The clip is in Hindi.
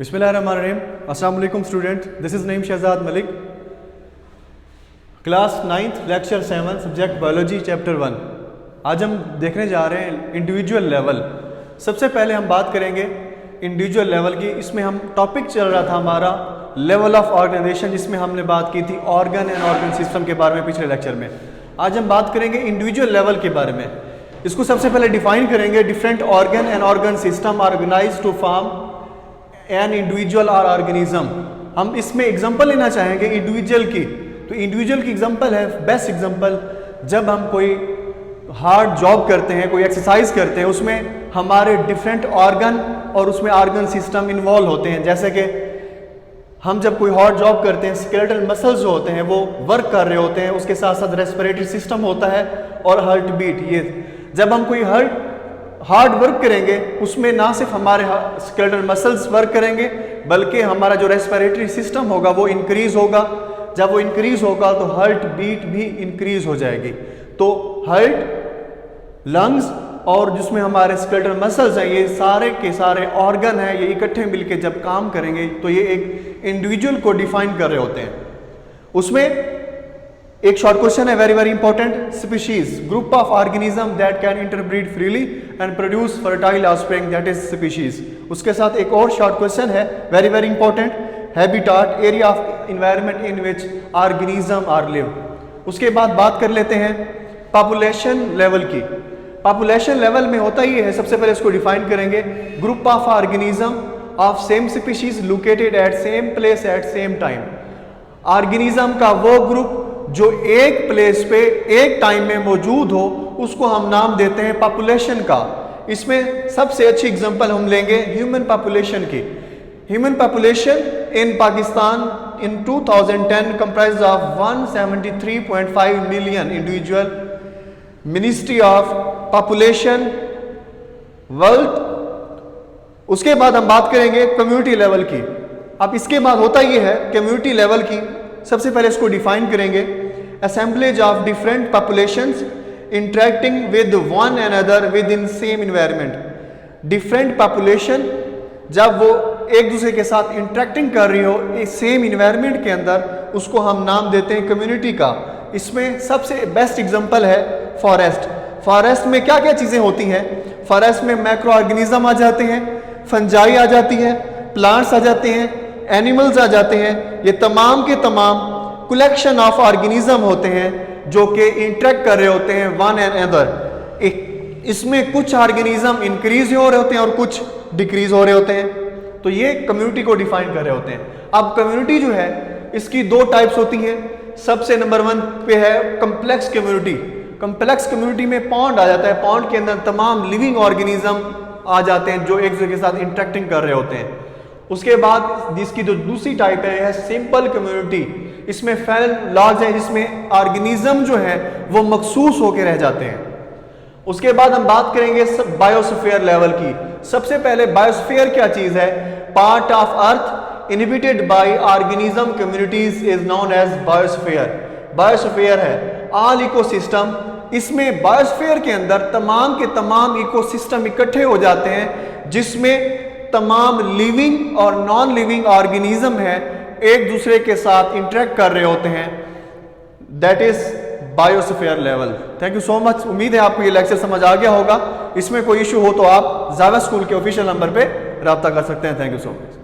बिस्मिल्लाहिर्रहमानिर्रहीम। अस्सलाम वालेकुम student, this is Naeem Shahzad Malik, class 9th lecture 7 subject biology chapter 1। आज हम देखने जा रहे हैं इंडिविजुअल लेवल। सबसे पहले हम बात करेंगे इंडिविजुअल लेवल की। इसमें हम टॉपिक चल रहा था हमारा लेवल ऑफ ऑर्गेनाइजेशन, जिसमें हमने बात की थी ऑर्गन एंड ऑर्गन सिस्टम के बारे में पिछले लेक्चर में। आज हम बात करेंगे इंडिविजुअल लेवल के बारे में। इसको सबसे पहले डिफाइन करेंगे। Different organ and organ system organise to form an individual और ऑर्गेनिज्म। हम इसमें एग्जांपल लेना चाहेंगे इंडिविजुअल की। तो इंडिविजुअल की एग्जांपल है, बेस्ट एग्जांपल, जब हम कोई हार्ड जॉब करते हैं, कोई एक्सरसाइज करते हैं, उसमें हमारे डिफरेंट ऑर्गन और उसमें ऑर्गन सिस्टम इन्वॉल्व होते हैं। जैसे कि हम जब कोई हार्ड जॉब करते हैं, स्केलेटल मसल्स जो होते हैं वो वर्क कर रहे होते हैं, उसके साथ साथ रेस्पिरेटरी सिस्टम होता है और हार्ट बीट। ये जब हम कोई हार्ड वर्क करेंगे, उसमें ना सिर्फ हमारे स्केलेटल मसल्स वर्क करेंगे, बल्कि हमारा जो रेस्पिरेटरी सिस्टम होगा वो इंक्रीज होगा। जब वो इंक्रीज होगा तो हार्ट बीट भी इंक्रीज हो जाएगी। तो हार्ट, लंग्स और जिसमें हमारे स्केलेटल मसल्स हैं, ये सारे के सारे ऑर्गन हैं, ये इकट्ठे मिलके जब काम करेंगे तो ये एक इंडिविजुअल को डिफाइन कर रहे होते हैं। उसमें एक शॉर्ट क्वेश्चन है, very very important. Species, group of organism that can interbreed freely and produce fertile offspring, that is species. उसके साथ एक और शॉर्ट क्वेश्चन है, very very important. Habitat, area of environment in which organism are live. उसके बाद बात कर लेते हैं पॉपुलेशन लेवल की। पॉपुलेशन लेवल में होता ही है, सबसे पहले इसको डिफाइन करेंगे। Group of organism of same species located at same place at same time. Organism का वो ग्रुप जो एक प्लेस पे एक टाइम में मौजूद हो, उसको हम नाम देते हैं पॉपुलेशन का। इसमें सबसे अच्छी एग्जांपल हम लेंगे ह्यूमन पॉपुलेशन की। Human population in Pakistan in 2010 comprised of 173.5 million individual. Ministry of population world. उसके बाद हम बात करेंगे कम्युनिटी लेवल की। अब इसके बाद होता ये है कम्युनिटी लेवल की। सबसे पहले इसको डिफाइन करेंगे। Assemblage of different populations interacting with one another with in same environment. Different population जब वो एक दूसरे के साथ इंटरेक्टिंग कर रही हो सेम इन्वायरमेंट के अंदर, उसको हम नाम देते हैं कम्युनिटी का। इसमें सबसे बेस्ट एग्जांपल है फॉरेस्ट। फॉरेस्ट में क्या क्या चीज़ें होती हैं? फॉरेस्ट में मैक्रो ऑर्गेनिज्म आ जाते हैं, फंजाई आ जाती है, प्लांट्स आ जाते हैं, एनिमल्स आ जाते हैं। ये तमाम के तमाम कलेक्शन ऑफ ऑर्गेनिज्म होते हैं जो कि इंटरेक्ट कर रहे होते हैं वन एंड अदर। इसमें कुछ ऑर्गेनिज्म इंक्रीज हो रहे होते हैं और कुछ डिक्रीज हो रहे होते हैं। तो ये कम्युनिटी को डिफाइन कर रहे होते हैं। अब कम्युनिटी जो है इसकी दो टाइप्स होती हैं। सबसे नंबर 1 पे है कम्प्लेक्स कम्युनिटी। कम्प्लेक्स कम्युनिटी में पॉन्ड आ जाता है। पॉन्ड के अंदर तमाम लिविंग ऑर्गेनिज्म आ जाते हैं जो एक दूसरे के साथ इंटरेक्टिंग कर रहे होते हैं। उसके बाद जिसकी जो दूसरी टाइप है सिंपल कम्युनिटी। इसमें फेरल लॉज है, जिसमें ऑर्गेनिज्म जो है वो मखसूस होकर रह जाते हैं। उसके बाद हम बात करेंगे बायोस्फीयर लेवल की। सबसे पहले बायोस्फीयर क्या चीज है? Part of earth inhibited by organism communities is known as biosphere. Biosphere है ऑल इकोसिस्टम। इसमें बायोस्फीयर के अंदर तमाम के तमाम इकोसिस्टम इकट्ठे हो जाते हैं, जिसमें तमाम लिविंग और नॉन लिविंग ऑर्गेनिज्म है एक दूसरे के साथ इंटरेक्ट कर रहे होते हैं। That is biosphere level. Thank you so much. उम्मीद है आपको ये लेक्चर समझ आ गया होगा। इसमें कोई इशू हो तो आप जावा स्कूल के ऑफिशियल नंबर पे रब्ता कर सकते हैं। Thank you so much.